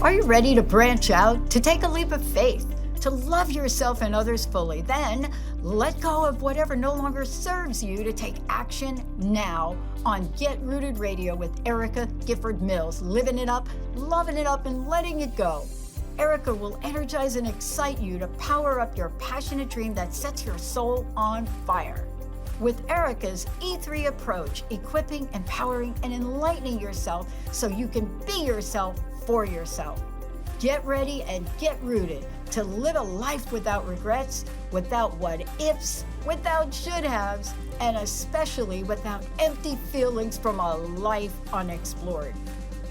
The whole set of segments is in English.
Are you ready to branch out, to take a leap of faith, to love yourself and others fully? Then let go of whatever no longer serves you to take action now on Get Rooted Radio with Erica Gifford Mills, living it up, loving it up, and letting it go. Erica will energize and excite you to power up your passionate dream that sets your soul on fire. With Erica's E3 approach, equipping, empowering, and enlightening yourself so you can be yourself for yourself. Get ready and get rooted to live a life without regrets, without what ifs, without should haves, and especially without empty feelings from a life unexplored.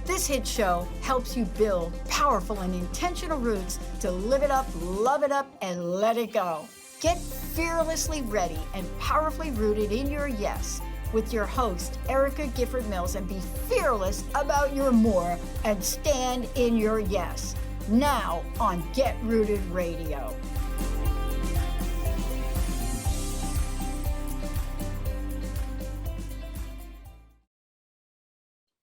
This hit show helps you build powerful and intentional roots to live it up, love it up, and let it go. Get fearlessly ready and powerfully rooted in your yes with your host, Erica Gifford Mills, and be fearless about your more and stand in your yes. Now on Get Rooted Radio.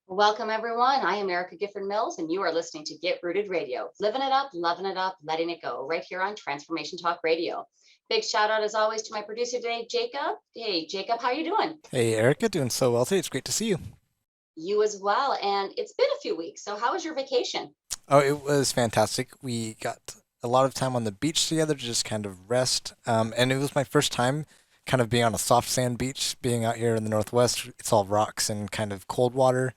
Welcome, everyone. I am Erica Gifford Mills, and you are listening to Get Rooted Radio. Living it up, loving it up, letting it go, right here on Transformation Talk Radio. Big shout out, as always, to my producer today, Jacob. Hey, Jacob, how are you doing? Hey, Erica, doing so well today. It's great to see you. You as well. And it's been a few weeks. So how was your vacation? Oh, it was fantastic. We got a lot of time on the beach together to just kind of rest. And it was my first time kind of being on a soft sand beach, being out here in the Northwest. It's all rocks and kind of cold water.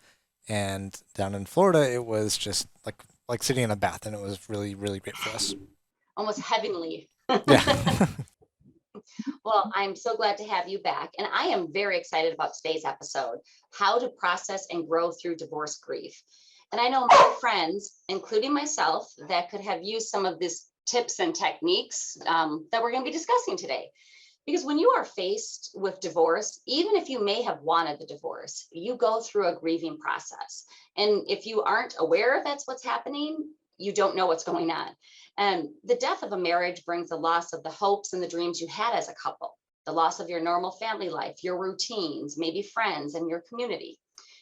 And down in Florida, it was just like sitting in a bath, and it was really, really great for us. Almost heavenly. Yeah. Well, I'm so glad to have you back. And I am very excited about today's episode, how to process and grow through divorce grief. And I know my friends, including myself, that could have used some of these tips and techniques that we're going to be discussing today. Because when you are faced with divorce, even if you may have wanted the divorce, you go through a grieving process. And if you aren't aware that's what's happening, you don't know what's going on. And the death of a marriage brings the loss of the hopes and the dreams you had as a couple, the loss of your normal family life, your routines, maybe friends and your community.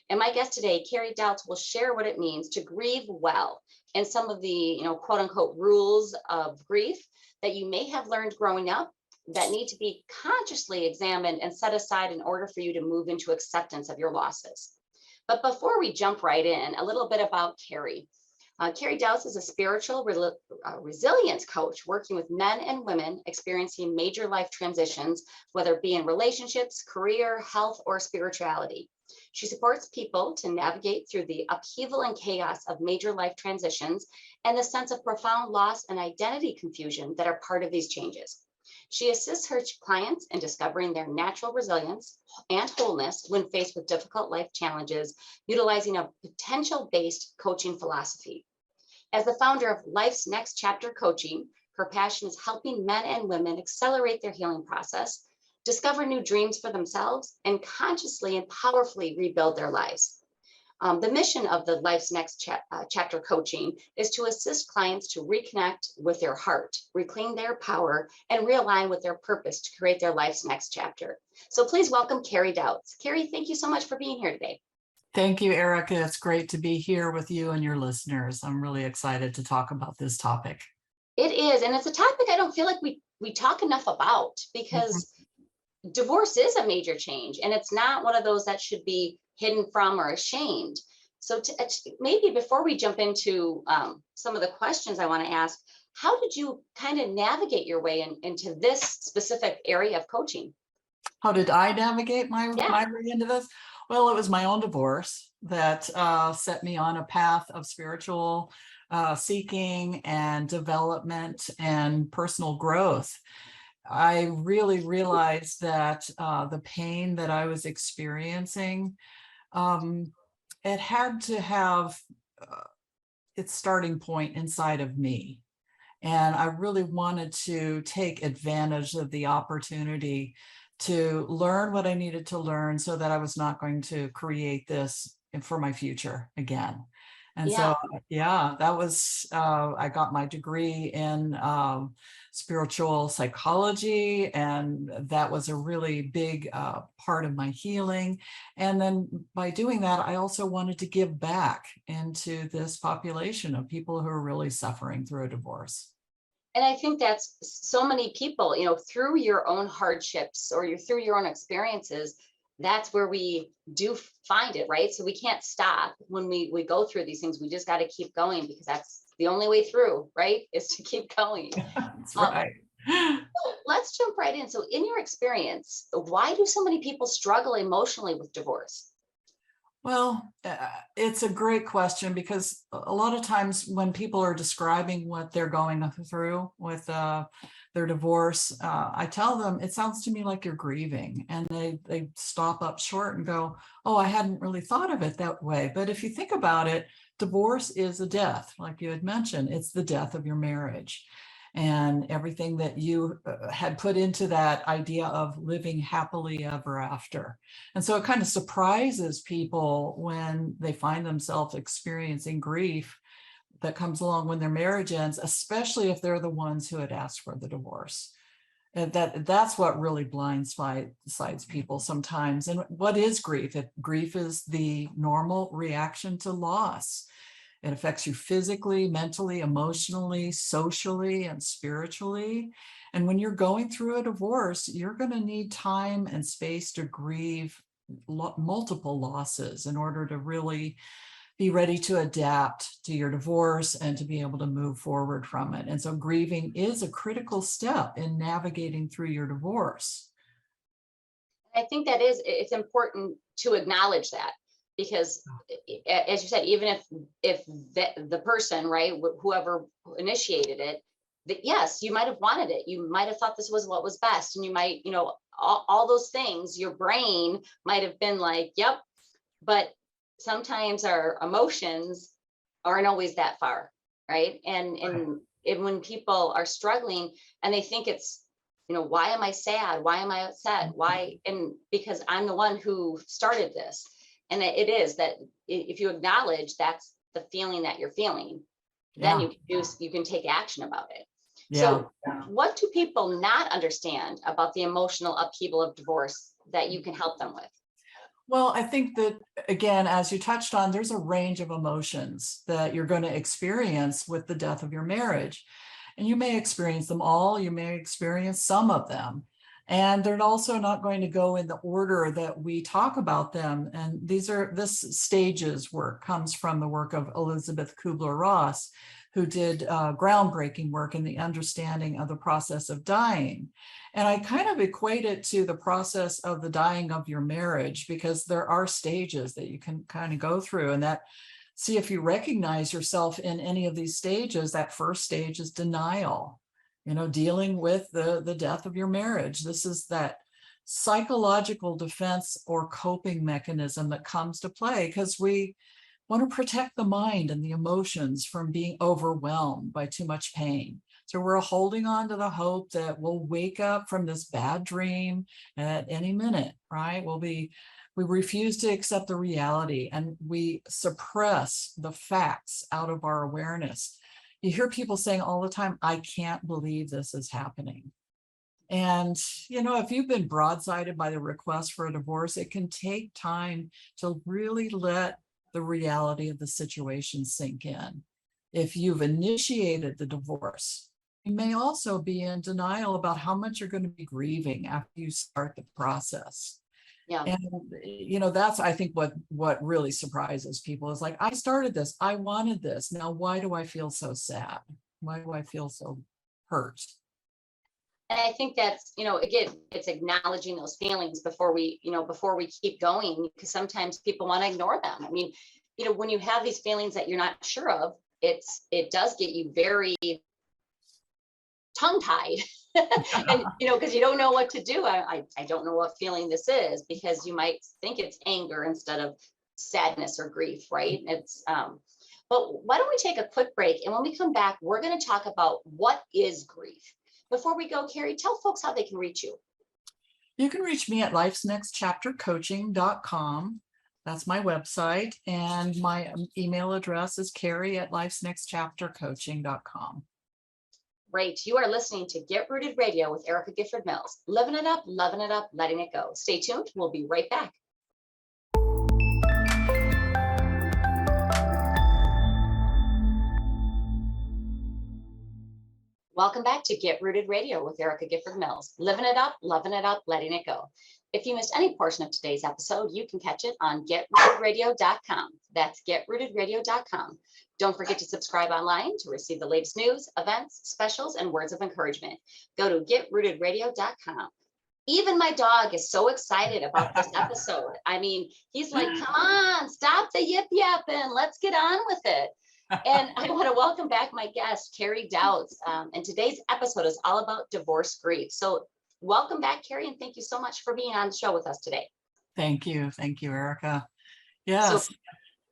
And my guest today, Carrie Doubts, will share what it means to grieve well and some of the, quote unquote, rules of grief that you may have learned growing up that need to be consciously examined and set aside in order for you to move into acceptance of your losses. But before we jump right in, a little bit about Carrie. Carrie Doubts is a spiritual resilience coach working with men and women experiencing major life transitions, whether it be in relationships, career, health, or spirituality. She supports people to navigate through the upheaval and chaos of major life transitions and the sense of profound loss and identity confusion that are part of these changes. She assists her clients in discovering their natural resilience and wholeness when faced with difficult life challenges, utilizing a potential-based coaching philosophy. As the founder of Life's Next Chapter Coaching, her passion is helping men and women accelerate their healing process, discover new dreams for themselves, and consciously and powerfully rebuild their lives. The mission of the Life's Next Chapter Coaching is to assist clients to reconnect with their heart, reclaim their power, and realign with their purpose to create their life's next chapter. So please welcome Carrie Doubts. Carrie, thank you so much for being here today. Thank you, Erica. It's great to be here with you and your listeners. I'm really excited to talk about this topic. It is, and it's a topic I don't feel like we talk enough about because divorce is a major change, and it's not one of those that should be hidden from or ashamed. So maybe before we jump into some of the questions I want to ask, how did you kind of navigate your way into this specific area of coaching? How did I navigate my way into this? Well, it was my own divorce that set me on a path of spiritual seeking and development and personal growth. I really realized that the pain that I was experiencing, it had to have its starting point inside of me. And I really wanted to take advantage of the opportunity to learn what I needed to learn so that I was not going to create this for my future again. And Yeah. so, yeah, that was, I got my degree in spiritual psychology, and that was a really big part of my healing. And then by doing that, I also wanted to give back into this population of people who are really suffering through a divorce. And I think that's so many people, through your own hardships or through your own experiences, that's where we do find it, right? So we can't stop when we go through these things. We just got to keep going, because that's the only way through, right? Is to keep going. That's Um, right. let's jump right in. So in your experience, why do so many people struggle emotionally with divorce? Well, it's a great question, because a lot of times when people are describing what they're going through with their divorce, I tell them, it sounds to me like you're grieving, and they stop up short and go, oh, I hadn't really thought of it that way. But if you think about it, divorce is a death, like you had mentioned. It's the death of your marriage. And everything that you had put into that idea of living happily ever after. And so it kind of surprises people when they find themselves experiencing grief that comes along when their marriage ends, especially if they're the ones who had asked for the divorce. And that's what really blindsides people sometimes. And what is grief? Grief is the normal reaction to loss. It affects you physically, mentally, emotionally, socially, and spiritually. And when you're going through a divorce, you're going to need time and space to grieve multiple losses in order to really be ready to adapt to your divorce and to be able to move forward from it. And so grieving is a critical step in navigating through your divorce. I think it's important to acknowledge that, because as you said, even if the person, right, whoever initiated it, that yes, you might have wanted it, you might have thought this was what was best, and you might, all those things, your brain might have been like, yep, but sometimes our emotions aren't always that far, right? And when people are struggling and they think it's, why am I sad, why am I upset, why, and because I'm the one who started this. And it is that if you acknowledge that's the feeling that you're feeling, then you can take action about it. So what do people not understand about the emotional upheaval of divorce that you can help them with? Well, I think that, again, as you touched on, there's a range of emotions that you're going to experience with the death of your marriage. And you may experience them all, you may experience some of them. And they're also not going to go in the order that we talk about them. And this stages work comes from the work of Elizabeth Kubler-Ross, who did groundbreaking work in the understanding of the process of dying. And I kind of equate it to the process of the dying of your marriage, because there are stages that you can kind of go through, and that, see if you recognize yourself in any of these stages. That first stage is denial, dealing with the death of your marriage. This is that psychological defense or coping mechanism that comes to play because we want to protect the mind and the emotions from being overwhelmed by too much pain. So we're holding on to the hope that we'll wake up from this bad dream at any minute, right? We refuse to accept the reality, and we suppress the facts out of our awareness. You hear people saying all the time, I can't believe this is happening. And, if you've been broadsided by the request for a divorce, it can take time to really let the reality of the situation sink in. If you've initiated the divorce, you may also be in denial about how much you're going to be grieving after you start the process. Yeah. And, that's, I think, what really surprises people is like, I started this, I wanted this. Now, why do I feel so sad? Why do I feel so hurt? And I think that's, again, it's acknowledging those feelings before we keep going, because sometimes people want to ignore them. I mean, when you have these feelings that you're not sure of, it does get you very tongue-tied. And because you don't know what to do. I don't know what feeling this is, because you might think it's anger instead of sadness or grief, right? But why don't we take a quick break, and when we come back, we're going to talk about what is grief. Before we go, Carrie, tell folks how they can reach you. You can reach me at lifesnextchaptercoaching.com. That's my website. And my email address is carrie@lifesnextchaptercoaching.com. Great. You are listening to Get Rooted Radio with Erica Gifford Mills. Living it up, loving it up, letting it go. Stay tuned. We'll be right back. Welcome back to Get Rooted Radio with Erica Gifford Mills. Living it up, loving it up, letting it go. If you missed any portion of today's episode, you can catch it on getrootedradio.com. That's getrootedradio.com. Don't forget to subscribe online to receive the latest news, events, specials, and words of encouragement. Go to getrootedradio.com. Even my dog is so excited about this episode. I mean, he's like, come on, stop the yip yapping. Let's get on with it. And I want to welcome back my guest, Carrie Doubts. And today's episode is all about divorce grief. So welcome back, Carrie, and thank you so much for being on the show with us today. Thank you. Thank you, Erica. Yes, so,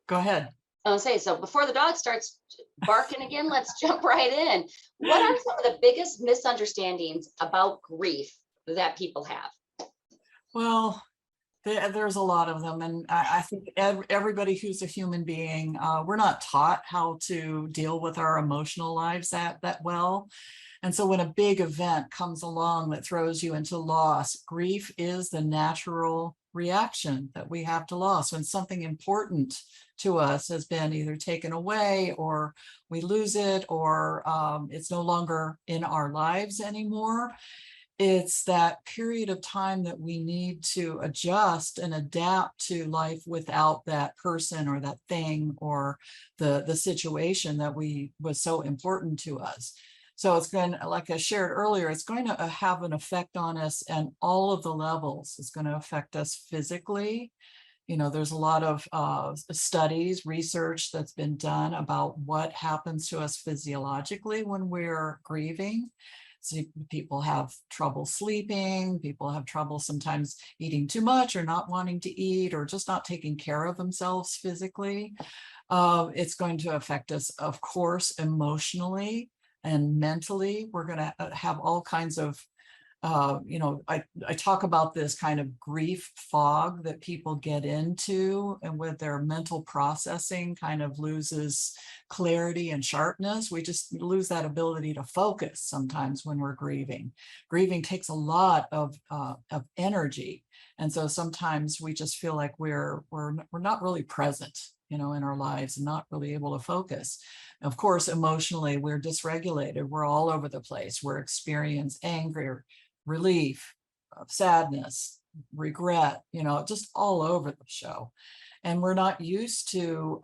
go ahead. I was saying, so before the dog starts barking again, let's jump right in. What are some of the biggest misunderstandings about grief that people have? Well, there's a lot of them. And I think everybody who's a human being, we're not taught how to deal with our emotional lives that well. And so when a big event comes along that throws you into loss, grief is the natural reaction that we have to loss. When something important to us has been either taken away or we lose it or it's no longer in our lives anymore, it's that period of time that we need to adjust and adapt to life without that person or that thing or the situation that was so important to us. So it's going to, like I shared earlier, it's going to have an effect on us and all of the levels. It's going to affect us physically. You know, there's a lot of studies, research that's been done about what happens to us physiologically when we're grieving. So people have trouble sleeping, people have trouble sometimes eating too much or not wanting to eat or just not taking care of themselves physically. It's going to affect us, of course, emotionally and mentally. We're going to have all kinds of, I talk about this kind of grief fog that people get into, and with their mental processing kind of loses clarity and sharpness. We just lose that ability to focus sometimes when we're grieving. Grieving takes a lot of energy. And so sometimes we just feel like we're not really present, in our lives and not really able to focus. Of course, emotionally, we're dysregulated. We're all over the place. We're experiencing anger, relief, sadness, regret, just all over the show. And we're not used to,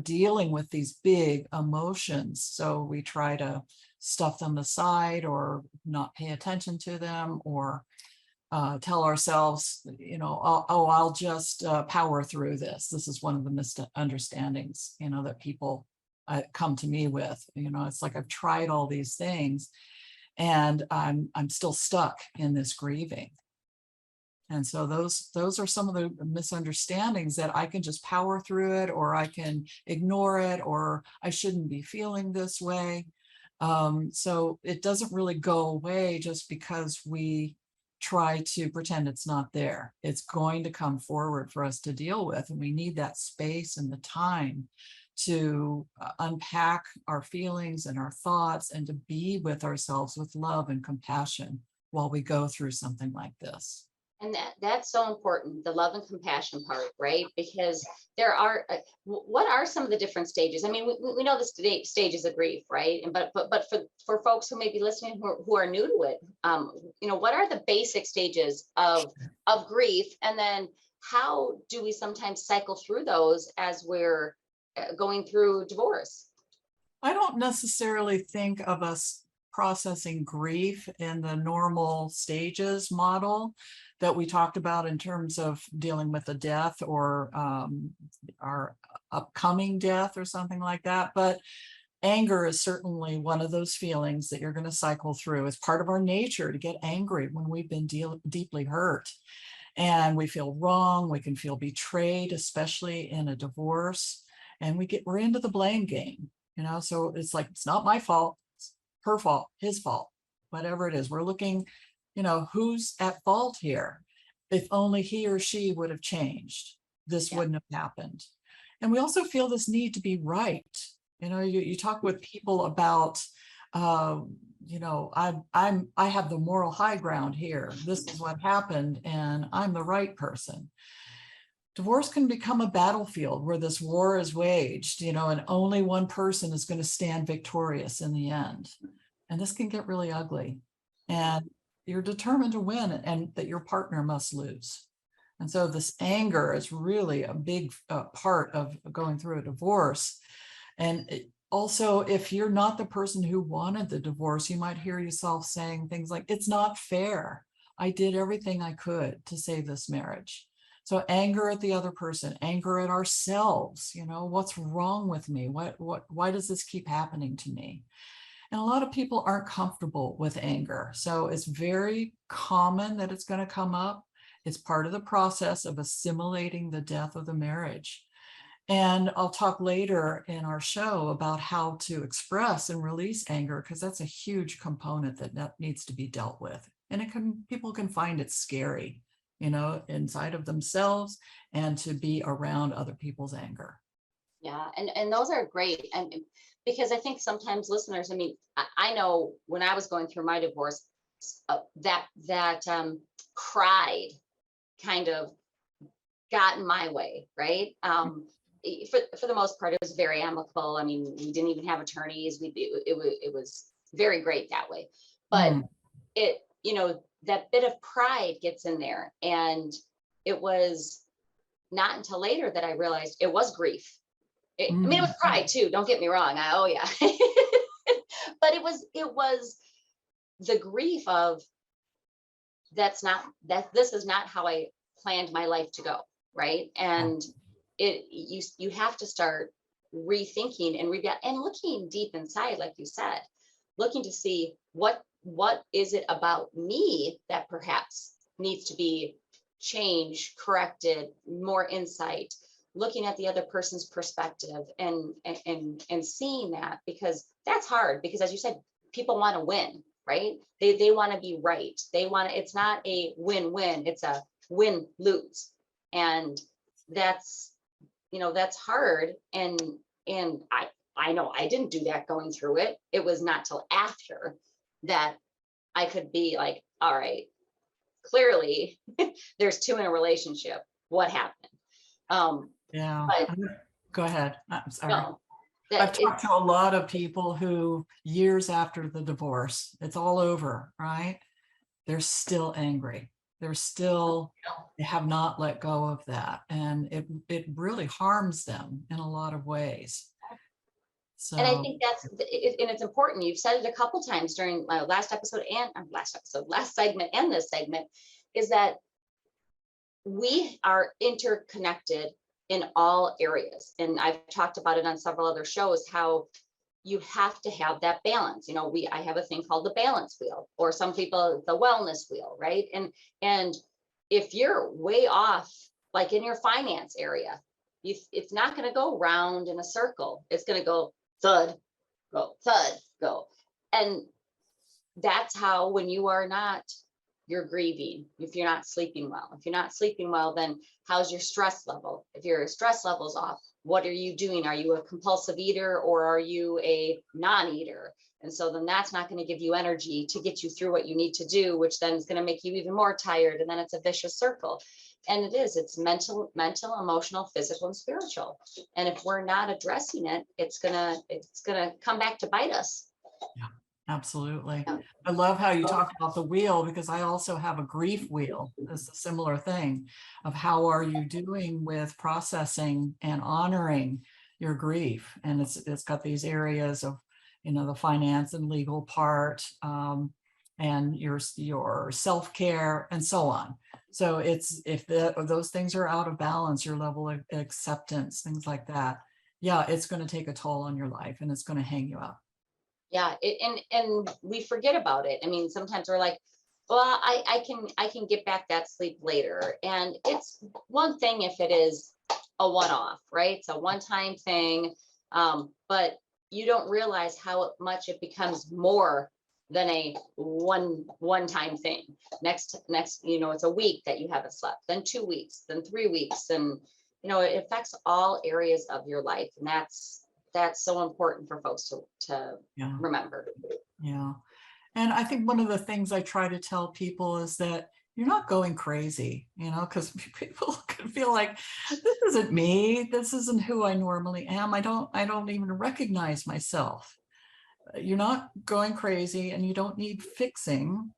dealing with these big emotions. So we try to stuff them aside or not pay attention to them or tell ourselves, I'll just power through this. This is one of the misunderstandings, that people come to me with. It's like I've tried all these things and I'm still stuck in this grieving. And so those are some of the misunderstandings, that I can just power through it, or I can ignore it, or I shouldn't be feeling this way. So it doesn't really go away just because we try to pretend it's not there. It's going to come forward for us to deal with, and we need that space and the time to unpack our feelings and our thoughts and to be with ourselves with love and compassion while we go through something like this. And that's so important, the love and compassion part, right? Because there are, what are some of the different stages? I mean, we know the stages of grief, right? And but for folks who may be listening who are new to it, what are the basic stages of grief? And then how do we sometimes cycle through those as we're going through divorce? I don't necessarily think of us processing grief in the normal stages model that we talked about in terms of dealing with a death or our upcoming death or something like that. But anger is certainly one of those feelings that you're going to cycle through. It's part of our nature to get angry when we've been deeply hurt and we feel wrong. We can feel betrayed, especially in a divorce. And we're into the blame game, so it's like, it's not my fault, it's her fault, his fault, whatever it is. We're looking, who's at fault here? If only he or she would have changed, this Yeah. wouldn't have happened. And we also feel this need to be right. You know, you talk with people about, you know, I have the moral high ground here. This is what happened, and I'm the right person. Divorce can become a battlefield where this war is waged, you know, and only one person is going to stand victorious in the end. And this can get really ugly. And you're determined to win and that your partner must lose. And so this anger is really a big part of going through a divorce. And also, if you're not the person who wanted the divorce, you might hear yourself saying things like, it's not fair. I did everything I could to save this marriage. So anger at the other person, anger at ourselves, you know, what's wrong with me? Why does this keep happening to me? And a lot of people aren't comfortable with anger. So it's very common that it's going to come up. It's part of the process of assimilating the death of the marriage. And I'll talk later in our show about how to express and release anger, because that's a huge component that needs to be dealt with. And people can find it scary, you know, inside of themselves, and to be around other people's anger. Yeah, and those are great. And because I think sometimes listeners, I mean, I know when I was going through my divorce, that pride kind of got in my way, right? For the most part, it was very amicable. I mean, we didn't even have attorneys. It was very great that way. But it, you know, that bit of pride gets in there, and it was not until later that I realized it was grief. I mean, it was pride too. Don't get me wrong. Oh yeah, but it was the grief of this is not how I planned my life to go, right? And you have to start rethinking and looking deep inside, like you said, looking to see what is it about me that perhaps needs to be changed, corrected, more insight, looking at the other person's perspective and seeing that, because that's hard, because as you said, people want to win, right? They want to be right. It's not a win-win, it's a win-lose. And that's, you know, that's hard. And I know I didn't do that going through it. It was not till after that I could be like, all right, clearly there's two in a relationship. What happened? Yeah. But go ahead. I'm sorry. no, I've talked to a lot of people who years after the divorce, it's all over, right? They're still angry. They have not let go of that. And it really harms them in a lot of ways. So, and I think and it's important. You've said it a couple times during my last segment and this segment, is that we are interconnected in all areas. And I've talked about it on several other shows, how you have to have that balance. You know, I have a thing called the balance wheel, or some people, the wellness wheel, right? And if you're way off, like in your finance area, it's not going to go round in a circle. It's going to go thud, go. And that's how, when you're grieving, if you're not sleeping well. If you're not sleeping well, then how's your stress level? If your stress level's off, what are you doing? Are you a compulsive eater, or are you a non-eater? And so then that's not going to give you energy to get you through what you need to do, which then is going to make you even more tired. And then it's a vicious circle. And it's mental, emotional, physical, and spiritual. And if we're not addressing it, it's gonna come back to bite us. yeah, absolutely. Yeah. I love how you talk about the wheel, because I also have a grief wheel. It's a similar thing of how are you doing with processing and honoring your grief. And it's got these areas of, you know, the finance and legal part, and your self-care and so on. So if those things are out of balance, your level of acceptance, things like that, yeah, it's going to take a toll on your life, and it's going to hang you up. Yeah, and we forget about it. I mean, sometimes we're like, well, I can get back that sleep later. And it's one thing if it is a one-off, right? It's a one-time thing. But you don't realize how much it becomes more than a one-time thing. Next, you know, it's a week that you haven't slept, then 2 weeks, then 3 weeks. And it affects all areas of your life. And that's so important for folks to Yeah. remember. Yeah. And I think one of the things I try to tell people is that you're not going crazy, because people can feel like, this isn't me. This isn't who I normally am. I don't even recognize myself. You're not going crazy, and you don't need fixing.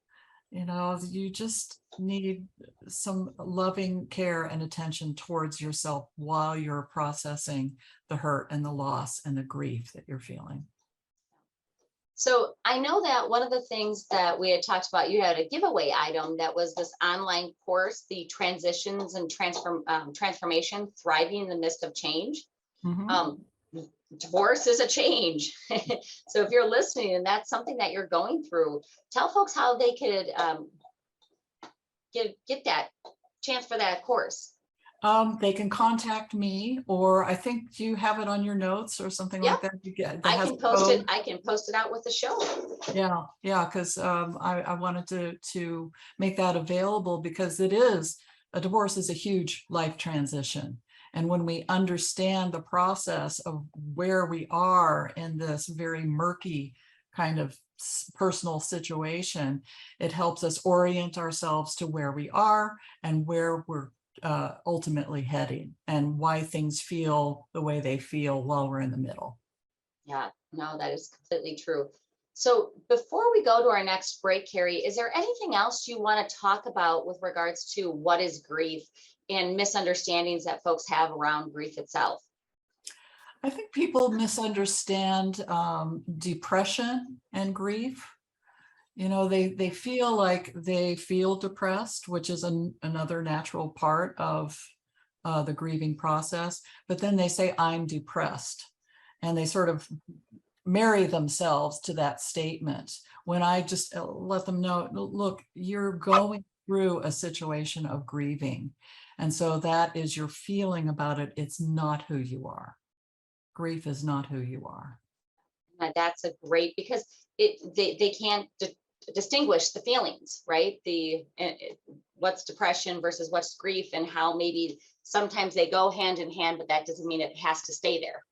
You just need some loving care and attention towards yourself while you're processing the hurt and the loss and the grief that you're feeling. So I know that one of the things that we had talked about, you had a giveaway item that was this online course, the Transitions and Transformation, Thriving in the Midst of Change. Mhm. Divorce is a change. So if you're listening and that's something that you're going through, tell folks how they could get that chance for that course. They can contact me, or I think you have it on your notes or something like that. I can post it. I can post it out with the show. Yeah, because I wanted to make that available, because a divorce is a huge life transition. And when we understand the process of where we are in this very murky kind of personal situation, it helps us orient ourselves to where we are and where we're ultimately heading, and why things feel the way they feel while we're in the middle. Yeah, no, that is completely true. So before we go to our next break, Carrie, is there anything else you want to talk about with regards to what is grief and misunderstandings that folks have around grief itself? I think people misunderstand depression and grief. They feel like they feel depressed, which is another natural part of the grieving process. But then they say, I'm depressed. And they sort of marry themselves to that statement, when I just let them know, look, you're going through a situation of grieving. And so that is your feeling about it. It's not who you are. Grief is not who you are. That's a great, because they can't distinguish the feelings, right? What's depression versus what's grief, and how maybe sometimes they go hand in hand, but that doesn't mean it has to stay there.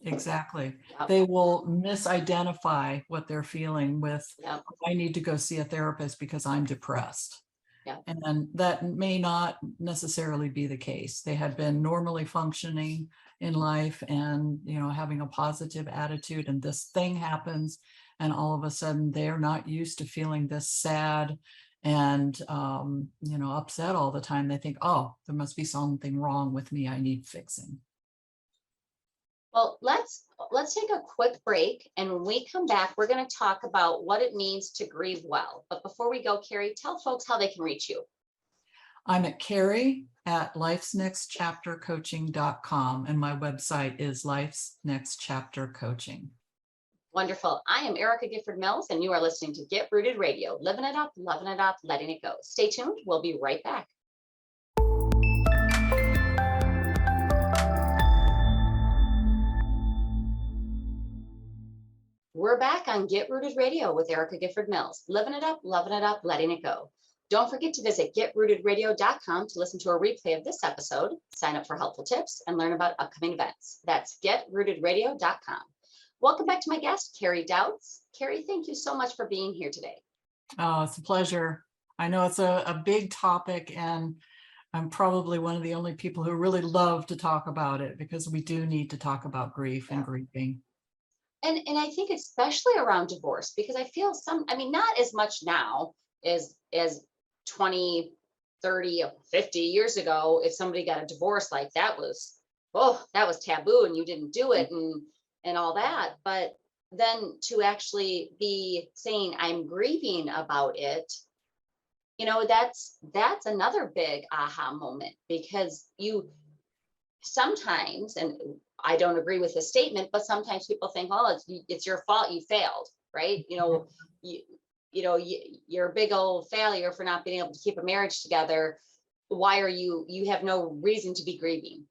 Exactly. Yep. They will misidentify what they're feeling with, Yep. I need to go see a therapist because I'm depressed. Yep. And that may not necessarily be the case. They had been normally functioning in life and, having a positive attitude, and this thing happens, and all of a sudden they're not used to feeling this sad and, upset all the time. They think, oh, there must be something wrong with me. I need fixing. Well, let's take a quick break, and when we come back, we're going to talk about what it means to grieve well. But before we go, Carrie, tell folks how they can reach you. I'm at Carrie at lifesnextchaptercoaching.com, and my website is Life's Next Chapter Coaching. Wonderful. I am Erica Gifford Mills, and you are listening to Get Rooted Radio, living it up, loving it up, letting it go. Stay tuned. We'll be right back. We're back on Get Rooted Radio with Erica Gifford Mills, living it up, loving it up, letting it go. Don't forget to visit getrootedradio.com to listen to a replay of this episode, sign up for helpful tips, and learn about upcoming events. That's getrootedradio.com. Welcome back to my guest, Carrie Doubts. Carrie, thank you so much for being here today. Oh, it's a pleasure. I know it's a big topic, and I'm probably one of the only people who really love to talk about it, because we do need to talk about grief and grieving. And I think especially around divorce, because I feel not as much now as 20, 30, 50 years ago. If somebody got a divorce, like that was taboo and you didn't do it and all that. But then to actually be saying I'm grieving about it, that's another big aha moment, because you sometimes, and I don't agree with this statement, but sometimes people think, oh, it's your fault, you failed, right? You're a big old failure for not being able to keep a marriage together. Why are you have no reason to be grieving?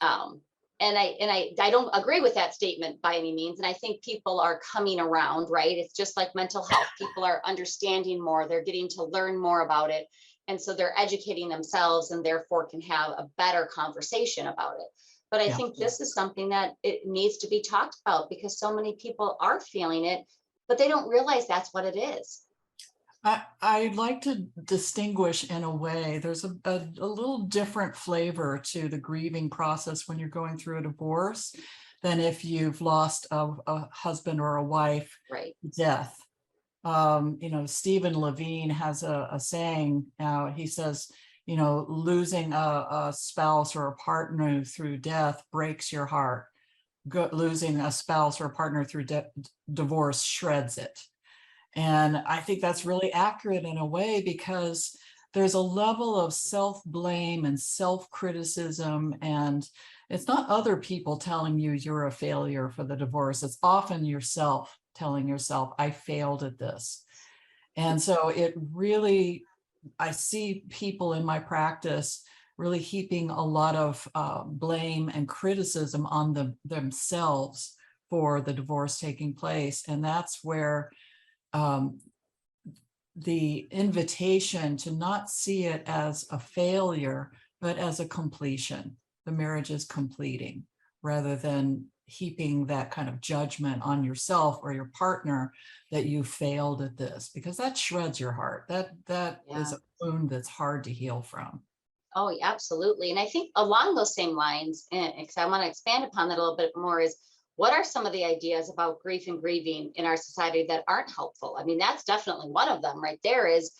And I don't agree with that statement by any means. And I think people are coming around, right? It's just like mental health. People are understanding more. They're getting to learn more about it. And so they're educating themselves and therefore can have a better conversation about it. But I Yeah. think this is something that it needs to be talked about, because so many people are feeling it, but they don't realize that's what it is. I'd like to distinguish in a way. There's a little different flavor to the grieving process when you're going through a divorce than if you've lost a husband or a wife Right. to death. Stephen Levine has a saying. He says, losing a spouse or a partner through death breaks your heart. Losing a spouse or a partner through divorce shreds it. And I think that's really accurate in a way, because there's a level of self-blame and self-criticism, and it's not other people telling you you're a failure for the divorce. It's often yourself telling yourself, I failed at this. And so it really, I see people in my practice really heaping a lot of blame and criticism on themselves for the divorce taking place. And that's where the invitation to not see it as a failure, but as a completion. The marriage is completing, rather than heaping that kind of judgment on yourself or your partner that you failed at this, because that shreds your heart. That is a wound that's hard to heal from. Oh, absolutely. And I think along those same lines, because I want to expand upon that a little bit more, is what are some of the ideas about grief and grieving in our society that aren't helpful? I mean, that's definitely one of them right there, is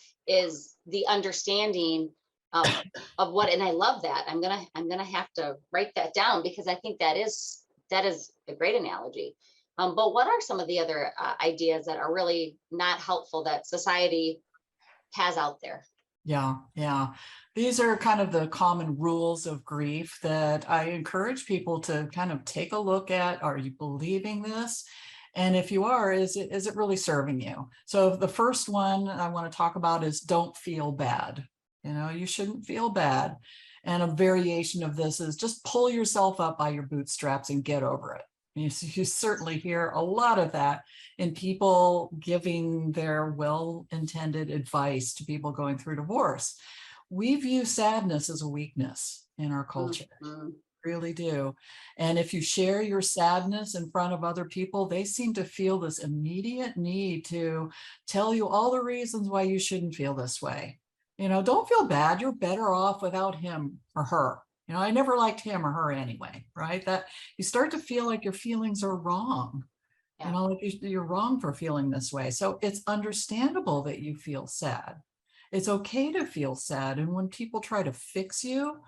the understanding of what, and I love that. I'm gonna have to write that down, because I think that is a great analogy. But what are some of the other ideas that are really not helpful that society has out there? Yeah. These are kind of the common rules of grief that I encourage people to kind of take a look at. Are you believing this? And if you are, is it really serving you? So the first one I want to talk about is don't feel bad. You shouldn't feel bad. And a variation of this is just pull yourself up by your bootstraps and get over it. You certainly hear a lot of that in people giving their well-intended advice to people going through divorce. We view sadness as a weakness in our culture. Mm-hmm. Really do. And if you share your sadness in front of other people, they seem to feel this immediate need to tell you all the reasons why you shouldn't feel this way. Don't feel bad. You're better off without him or her. I never liked him or her anyway, right? That you start to feel like your feelings are wrong. Yeah. Like you're wrong for feeling this way. So it's understandable that you feel sad. It's okay to feel sad. And when people try to fix you,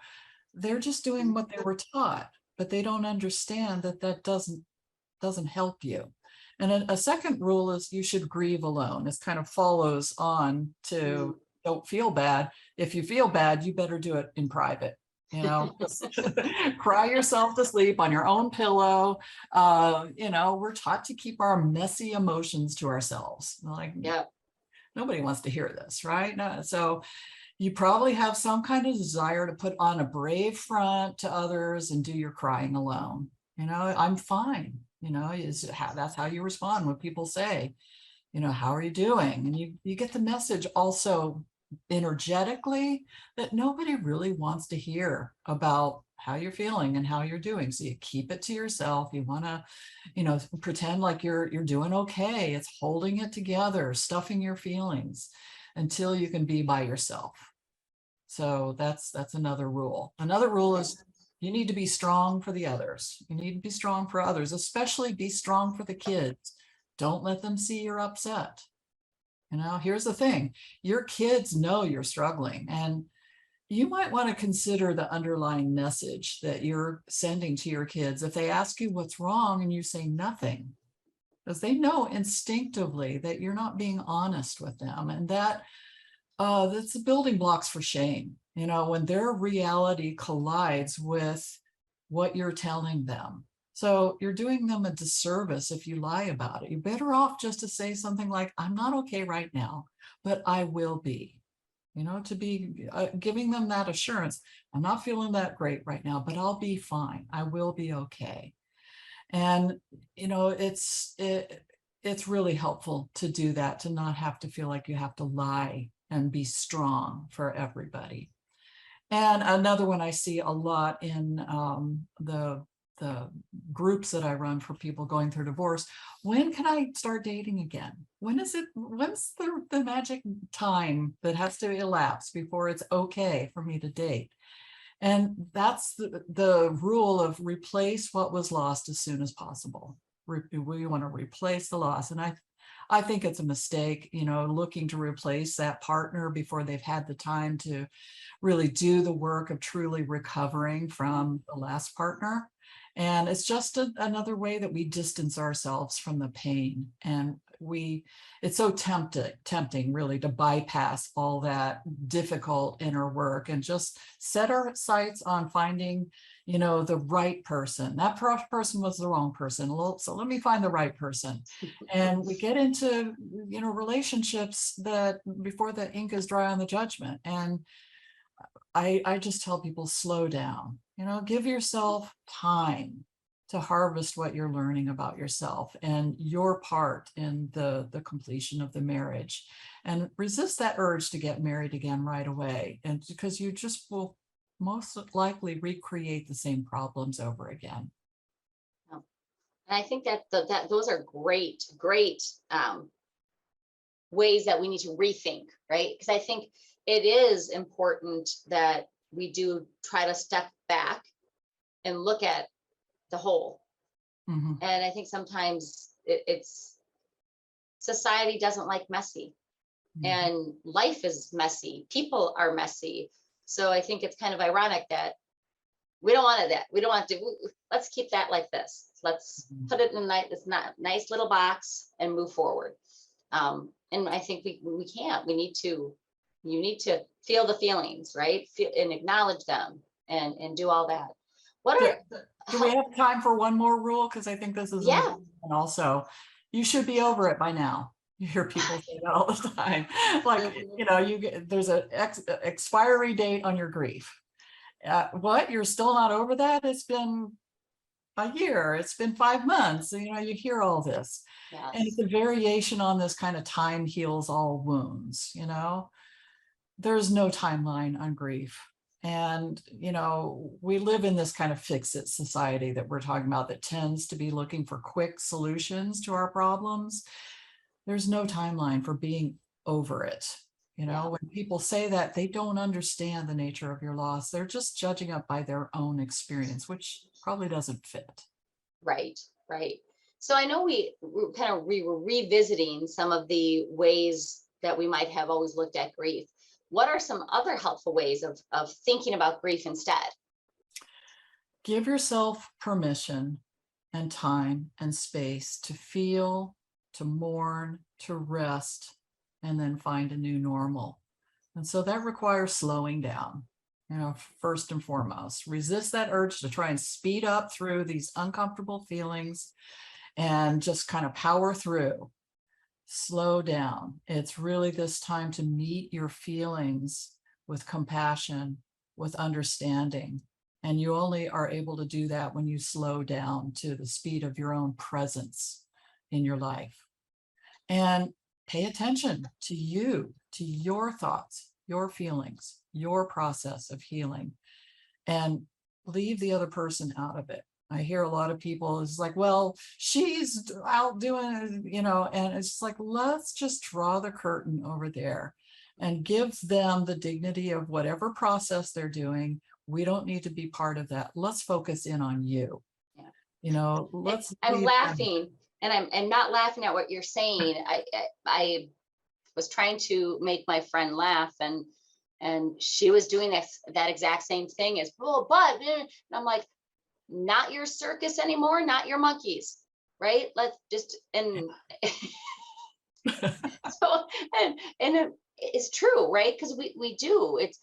they're just doing what they were taught, but they don't understand that doesn't help you. And a second rule is you should grieve alone. This kind of follows on to don't feel bad. If you feel bad, you better do it in private. Cry yourself to sleep on your own pillow. We're taught to keep our messy emotions to ourselves. Nobody wants to hear this, right? No, so you probably have some kind of desire to put on a brave front to others and do your crying alone. I'm fine. That's how you respond when people say, how are you doing? And you get the message also energetically that nobody really wants to hear about how you're feeling and how you're doing. So you keep it to yourself. You want to, pretend like you're doing okay. It's holding it together, stuffing your feelings until you can be by yourself. So that's another rule. Another rule is you need to be strong for the others. You need to be strong for others, especially be strong for the kids. Don't let them see you're upset. Here's the thing, your kids know you're struggling, and you might want to consider the underlying message that you're sending to your kids. If they ask you what's wrong and you say nothing, because they know instinctively that you're not being honest with them, and that's the building blocks for shame. When their reality collides with what you're telling them. So you're doing them a disservice if you lie about it. You're better off just to say something like, I'm not okay right now, but I will be, to be giving them that assurance. I'm not feeling that great right now, but I'll be fine. I will be okay. And, it's really helpful to do that, to not have to feel like you have to lie and be strong for everybody. And another one I see a lot in the groups that I run for people going through divorce. When can I start dating again? When's the magic time that has to elapse before it's okay for me to date? And that's the rule of replace what was lost as soon as possible. We want to replace the loss. And I think it's a mistake, looking to replace that partner before they've had the time to really do the work of truly recovering from the last partner. And it's just another way that we distance ourselves from the pain. And it's so tempting really to bypass all that difficult inner work and just set our sights on finding, the right person. That person was the wrong person. So let me find the right person. And we get into, relationships that before the ink is dry on the judgment. And I just tell people, slow down, give yourself time to harvest what you're learning about yourself and your part in the completion of the marriage, and resist that urge to get married again right away. And because you just will most likely recreate the same problems over again. And I think that those are great ways that we need to rethink, right? Because I think it is important that we do try to step back and look at the whole. Mm-hmm. And I think sometimes it's society doesn't like messy, and life is messy. People are messy. So I think it's kind of ironic that we don't want that. We don't want to. Let's keep that like this. Let's put it in a nice little box and move forward. And I think we can't. You need to feel the feelings, right? Feel and acknowledge them and do all that. Do we have time for one more rule? Because I think this is important. And also, you should be over it by now. You hear people say that all the time. Like, there's an expiry date on your grief. What? You're still not over that? It's been a year. It's been 5 months. You hear all this. Yes. And it's a variation on this kind of time heals all wounds. There's no timeline on grief. And, we live in this kind of fix-it society that we're talking about that tends to be looking for quick solutions to our problems. There's no timeline for being over it. When people say that, they don't understand the nature of your loss. They're just judging it by their own experience, which probably doesn't fit. Right. So I know we were revisiting some of the ways that we might have always looked at grief. What are some other helpful ways of thinking about grief instead? Give yourself permission and time and space to feel, to mourn, to rest, and then find a new normal. And so that requires slowing down, first and foremost. Resist that urge to try and speed up through these uncomfortable feelings and just kind of power through. Slow down. It's really this time to meet your feelings with compassion, with understanding. And you only are able to do that when you slow down to the speed of your own presence in your life. And pay attention to you, to your thoughts, your feelings, your process of healing, and leave the other person out of it. I hear a lot of people is like, well, she's out doing, and it's like, let's just draw the curtain over there and give them the dignity of whatever process they're doing. We don't need to be part of that. Let's focus in on you. Yeah. I'm laughing, and I'm not laughing at what you're saying. I was trying to make my friend laugh, and she was doing that exact same thing as, but and I'm like, not your circus anymore, not your monkeys, right? Let's just so and it's true, right? Because we do. It's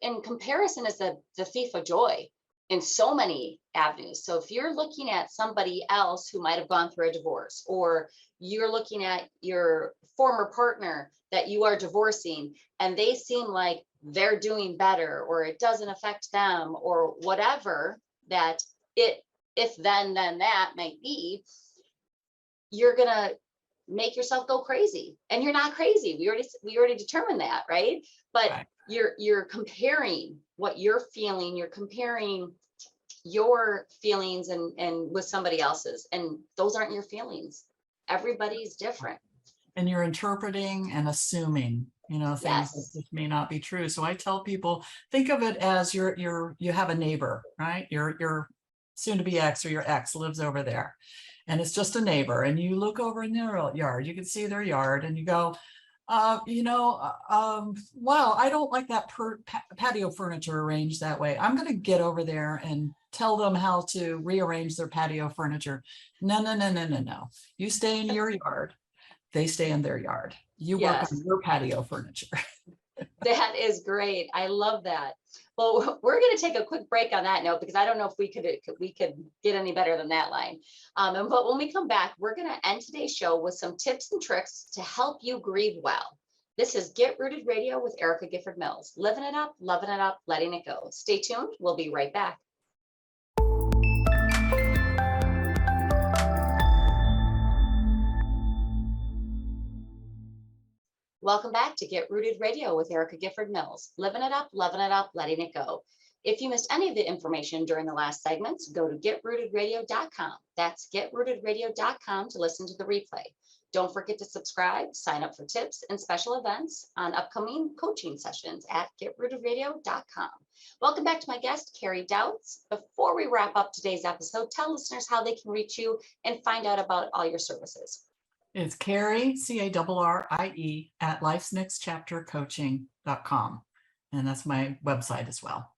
in comparison is the thief of joy in so many avenues. So if you're looking at somebody else who might have gone through a divorce, or you're looking at your former partner that you are divorcing, and they seem like they're doing better, or it doesn't affect them, or whatever that if then that might be, you're gonna make yourself go crazy, and you're not crazy. We already determined that, right? But Right. you're comparing what you're feeling, you're comparing your feelings and with somebody else's, and those aren't your feelings. Everybody's different. And you're interpreting and assuming, things that Yes. just may not be true. So I tell people, think of it as you have a neighbor, right? Your soon to be ex, or your ex lives over there, and it's just a neighbor, and you look over in their yard, you can see their yard, and you go, wow, I don't like that patio furniture arranged that way. I'm going to get over there and tell them how to rearrange their patio furniture. No, no, no, no, no, no. You stay in your yard. They stay in their yard. You work Yes. on your patio furniture. That is great. I love that. Well, we're going to take a quick break on that note, because I don't know if we could get any better than that line. But when we come back, we're going to end today's show with some tips and tricks to help you grieve well. This is Get Rooted Radio with Erica Gifford Mills. Living it up, loving it up, letting it go. Stay tuned. We'll be right back. Welcome back to Get Rooted Radio with Erica Gifford Mills. Living it up, loving it up, letting it go. If you missed any of the information during the last segments, go to getrootedradio.com. That's getrootedradio.com to listen to the replay. Don't forget to subscribe, sign up for tips and special events on upcoming coaching sessions at getrootedradio.com. Welcome back to my guest, Carrie Doubts. Before we wrap up today's episode, tell listeners how they can reach you and find out about all your services. It's Carrie, Carrie, at lifesnextchaptercoaching.com. And that's my website as well.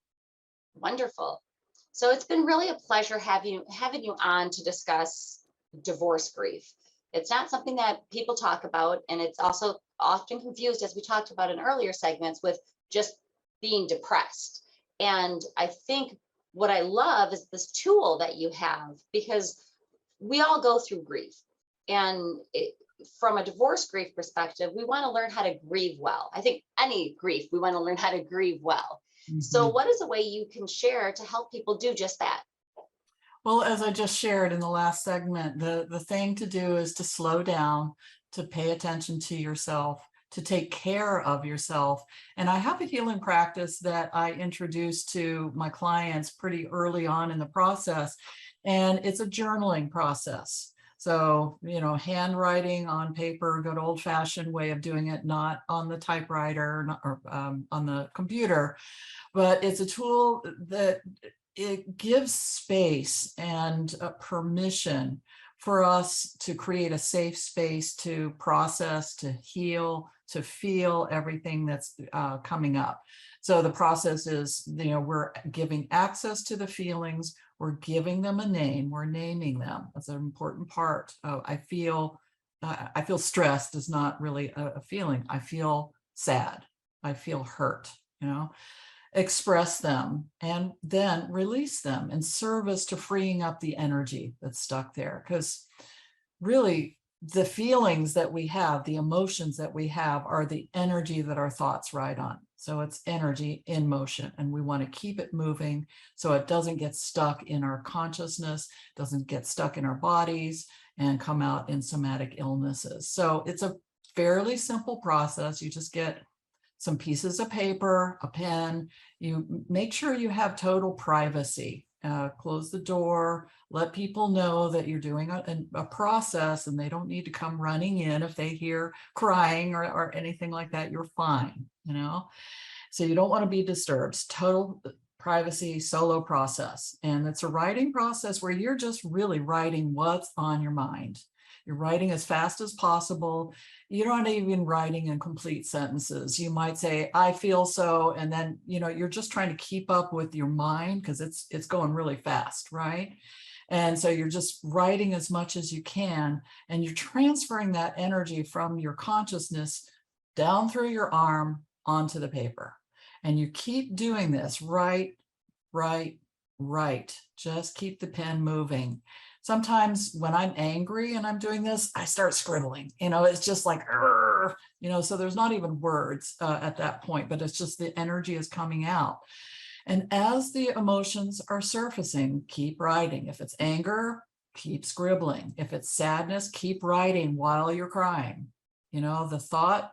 Wonderful. So it's been really a pleasure having you on to discuss divorce grief. It's not something that people talk about, and it's also often confused, as we talked about in earlier segments, with just being depressed. And I think what I love is this tool that you have, because we all go through grief. And from a divorce grief perspective, we want to learn how to grieve well. I think any grief, we want to learn how to grieve well. Mm-hmm. So what is a way you can share to help people do just that? Well, as I just shared in the last segment, the thing to do is to slow down, to pay attention to yourself, to take care of yourself. And I have a healing practice that I introduced to my clients pretty early on in the process. And it's a journaling process. So, handwriting on paper, good old fashioned way of doing it, not on the typewriter or on the computer, but it's a tool that it gives space and permission for us to create a safe space to process, to heal, to feel everything that's coming up. So the process is, we're giving access to the feelings, we're giving them a name, we're naming them. That's an important part. I feel stressed is not really a feeling. I feel sad. I feel hurt, express them and then release them in service to freeing up the energy that's stuck there. Because really, the feelings that we have, the emotions that we have, are the energy that our thoughts ride on. So it's energy in motion, and we want to keep it moving so it doesn't get stuck in our consciousness, doesn't get stuck in our bodies and come out in somatic illnesses. So it's a fairly simple process. You just get some pieces of paper, a pen. You make sure you have total privacy. Close the door, let people know that you're doing a process, and they don't need to come running in if they hear crying or anything like that. You're fine, So you don't want to be disturbed. Total privacy, solo process. And it's a writing process where you're just really writing what's on your mind. You're writing as fast as possible. You're not even writing in complete sentences. You might say, I feel so, and then, you're just trying to keep up with your mind because it's going really fast, right? And so you're just writing as much as you can, and you're transferring that energy from your consciousness down through your arm onto the paper. And you keep doing this, write. Just keep the pen moving. Sometimes when I'm angry and I'm doing this, I start scribbling, it's just like, so there's not even words at that point, but it's just the energy is coming out. And as the emotions are surfacing, keep writing. If it's anger, keep scribbling. If it's sadness, keep writing while you're crying. You know, the thought,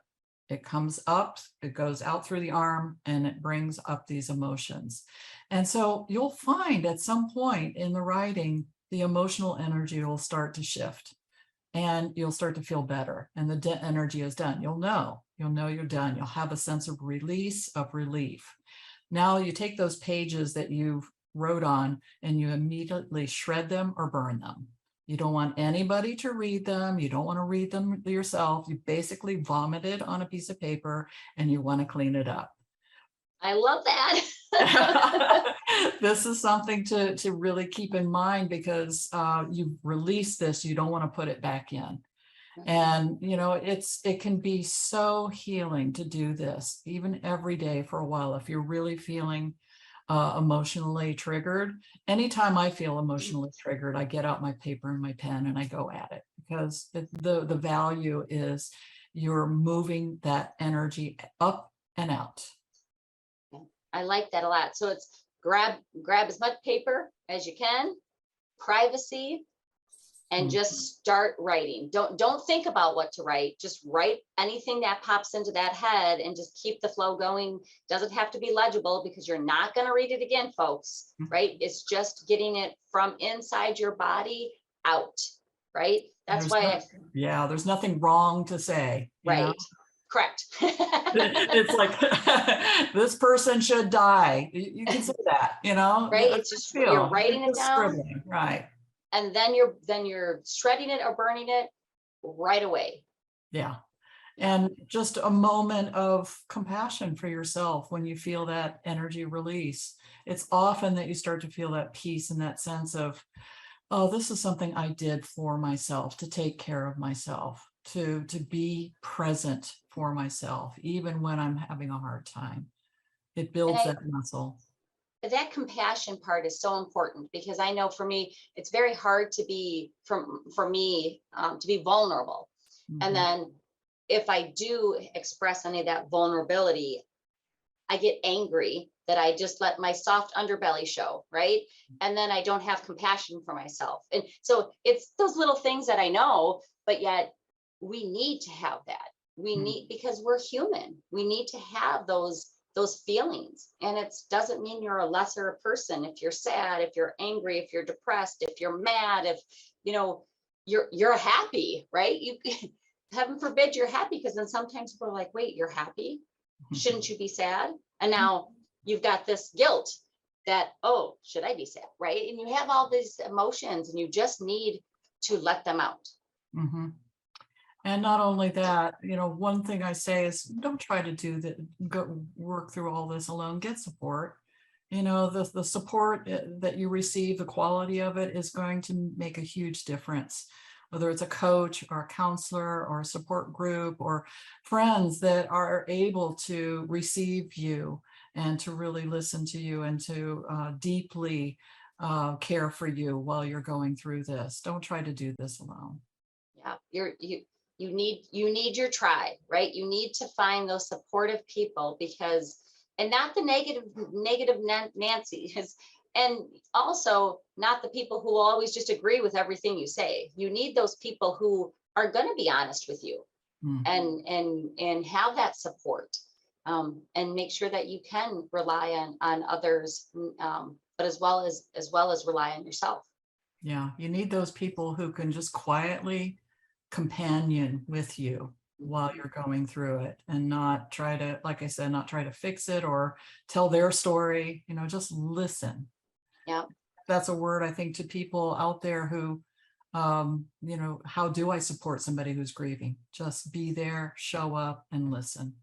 it comes up, it goes out through the arm, and it brings up these emotions. And so you'll find at some point in the writing, the emotional energy will start to shift, and you'll start to feel better, and the energy is done. You'll know you're done. You'll have a sense of release, of relief. Now you take those pages that you've wrote on and you immediately shred them or burn them. You don't want anybody to read them. You don't want to read them yourself. You basically vomit it on a piece of paper and you want to clean it up. I love that. This is something to really keep in mind, because you release this, you don't want to put it back in. And, you know, it can be so healing to do this, even every day for a while. If you're really feeling emotionally triggered, anytime I feel emotionally triggered, I get out my paper and my pen and I go at it, because the value is you're moving that energy up and out. I like that a lot. So it's grab as much paper as you can, privacy, and just start writing. Don't think about what to write. Just write anything that pops into that head and just keep the flow going. Doesn't have to be legible, because you're not going to read it again, folks, right? It's just getting it from inside your body out, right? That's there's nothing wrong to say. Right. Know? Correct. It's like, this person should die. You can say that, you know? Right. It's just, you're writing it down. Scribbling. Right. And then you're shredding it or burning it right away. Yeah. And just a moment of compassion for yourself when you feel that energy release. It's often that you start to feel that peace and that sense of, oh, this is something I did for myself, to take care of myself, to be present for myself, even when I'm having a hard time. It builds that muscle. That compassion part is so important, because I know for me, it's very hard to be, for me, to be vulnerable. Mm-hmm. And then if I do express any of that vulnerability, I get angry that I just let my soft underbelly show, right? And then I don't have compassion for myself. And so it's those little things that I know, but yet we need to have that. We need, because we're human, we need to have those feelings. And it doesn't mean you're a lesser person if you're sad, if you're angry, if you're depressed, if you're mad, if you know you're happy, right? You heaven forbid you're happy, because then sometimes people are like, wait, you're happy? Shouldn't you be sad? And now you've got this guilt that, oh, should I be sad? Right? And you have all these emotions and you just need to let them out. Mm-hmm. And not only that, you know, one thing I say is, don't try to go work through all this alone. Get support. You know, the support that you receive, the quality of it is going to make a huge difference. Whether it's a coach or a counselor or a support group or friends that are able to receive you and to really listen to you and to deeply care for you while you're going through this. Don't try to do this alone. Yeah, you need your tribe, right? You need to find those supportive people, because, and not the negative Nancy, and also not the people who always just agree with everything you say. You need those people who are going to be honest with you, and have that support, and make sure that you can rely on others, but as well as rely on yourself. Yeah, you need those people who can just quietly companion with you while you're going through it, and not try to, like I said, not try to fix it or tell their story, you know, just listen. Yeah. That's a word, I think, to people out there who, you know, how do I support somebody who's grieving? Just be there, show up and listen.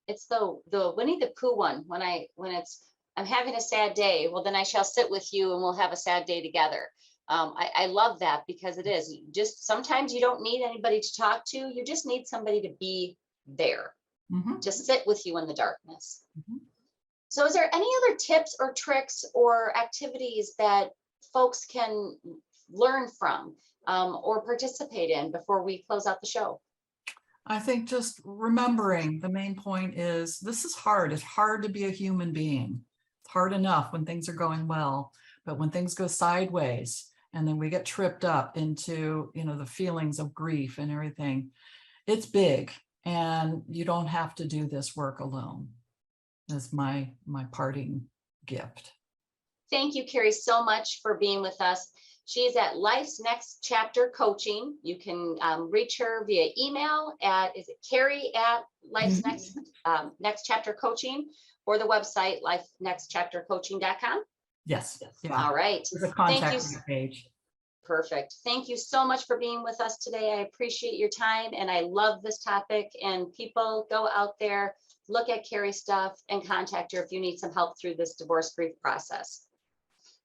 It's the Winnie the Pooh one. When I'm having a sad day, well, then I shall sit with you and we'll have a sad day together. I love that, because it is just, sometimes you don't need anybody to talk to. You just need somebody to be there, to sit with you in the darkness. So is there any other tips or tricks or activities that folks can learn from or participate in before we close out the show? I think just remembering the main point is, this is hard. It's hard to be a human being. It's hard enough when things are going well, but when things go sideways, And then we get tripped up into, the feelings of grief and everything. It's big, and you don't have to do this work alone, is my parting gift. Thank you, Carrie, so much for being with us. She's at Life's Next Chapter Coaching. You can reach her via email at, is it Carrie at Life's Next Chapter Coaching, or the website, lifenextchaptercoaching.com? Yes. Yeah. All right. There's a contact page. Perfect. Thank you so much for being with us today. I appreciate your time, and I love this topic. And people, go out there, look at Carrie's stuff, and contact her if you need some help through this divorce grief process.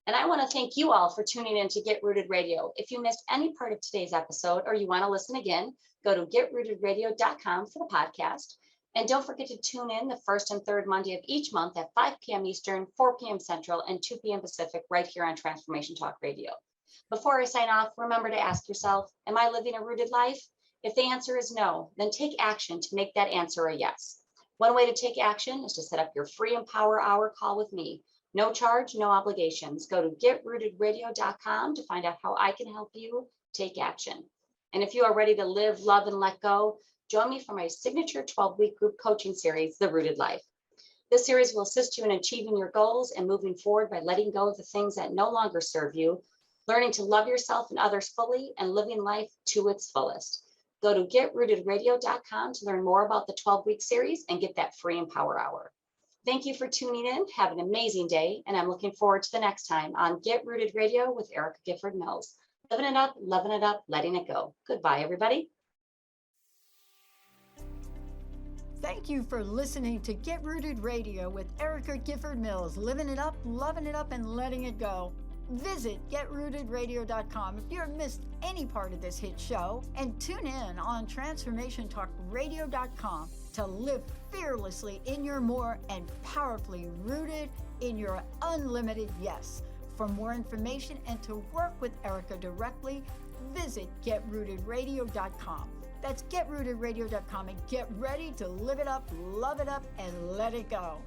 And I want to thank you all for tuning in to Get Rooted Radio. If you missed any part of today's episode, or you want to listen again, go to getrootedradio.com for the podcast. And don't forget to tune in the first and third Monday of each month at 5 p.m. Eastern, 4 p.m. Central, and 2 p.m. Pacific, right here on Transformation Talk Radio. Before I sign off, remember to ask yourself, am I living a rooted life? If the answer is no, then take action to make that answer a yes. One way to take action is to set up your free Empower Hour call with me. No charge, no obligations. Go to getrootedradio.com to find out how I can help you take action. And if you are ready to live, love, and let go, join me for my signature 12-week group coaching series, The Rooted Life. This series will assist you in achieving your goals and moving forward by letting go of the things that no longer serve you, learning to love yourself and others fully, and living life to its fullest. Go to getrootedradio.com to learn more about the 12-week series and get that free Empower Hour. Thank you for tuning in. Have an amazing day, and I'm looking forward to the next time on Get Rooted Radio with Erica Gifford Mills. Living it up, loving it up, letting it go. Goodbye, everybody. Thank you for listening to Get Rooted Radio with Erica Gifford Mills. Living it up, loving it up, and letting it go. Visit getrootedradio.com if you have missed any part of this hit show, and tune in on transformationtalkradio.com to live fearlessly in your more and powerfully rooted in your unlimited yes. For more information and to work with Erica directly, visit getrootedradio.com. That's getrootedradio.com, and get ready to live it up, love it up, and let it go.